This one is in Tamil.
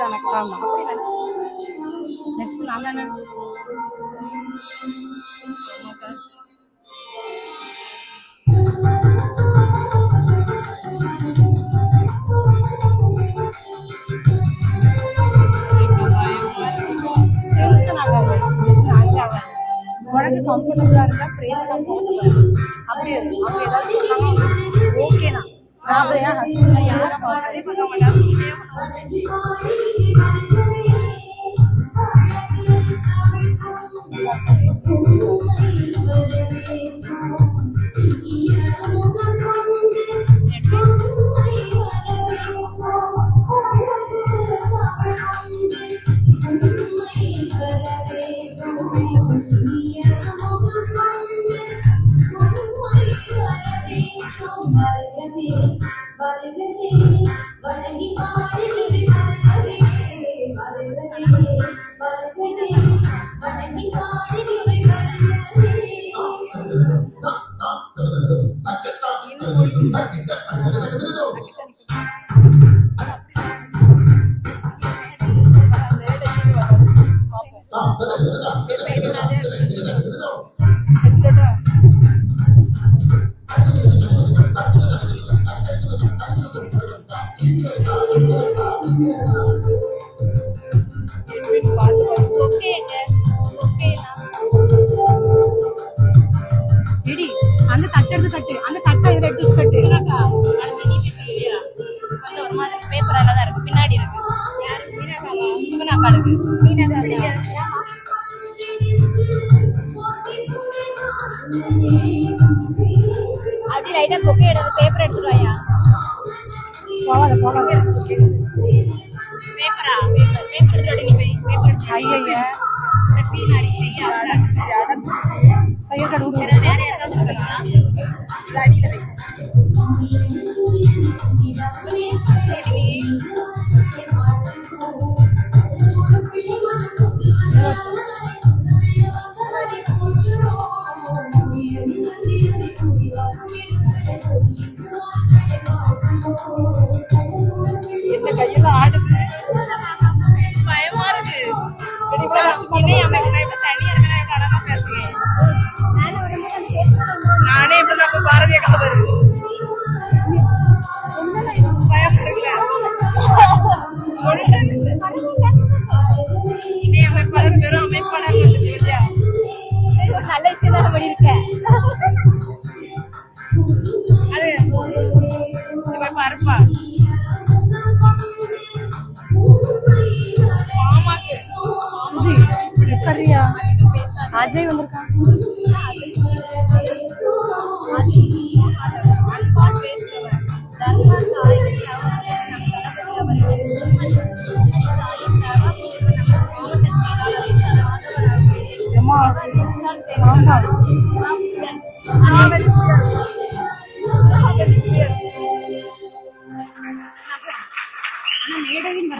தானே ஆமா நெக்ஸ்ட் நான் தானே உனக்கு கம்ஃபர்டபுளா இருந்தா பிரேமலா போகக்கூடாது அப்படி அவங்க ஏதாவது சொன்னாங்க ஓகேண்ணா நான் அப்படி என் ஹஸ்பண்ட் யாரை பார்த்தாலே பார்க்க மாட்டாங்க அந்த தட்டு அந்த தட்டை இதுல எடுத்து கட்டு ஒரு மாதிரி பேப்பர் எல்லாம் தான் இருக்கு பின்னாடி இருக்கு சுகுணாக்கா இருக்கு அது லைட்டா பொக்கே எடுத்து பேப்பர் எடுத்துட்டு வாயா போகாத பேப்பரா பேப்பர் எடுத்து போய் பேப்பர் ஐயா பின்னாடி ஐயா கடவுள் வேற ஏதாவது கொடுக்கணும் அடியில வை இந்த கையில ஆடுது பயமா இருக்கு தனியா இருக்க அழகா பேசுவேன் நானே இப்ப பாரதிய கலவர் இணை அமைப்பாளர் வெறும் அமைப்பாளர் நல்ல விஷயம் தான் பண்ணிருக்கேன் அது பாருப்பா ஸ்ருதி இருக்கறியா அஜய் வந்திருக்கான் மேடையின்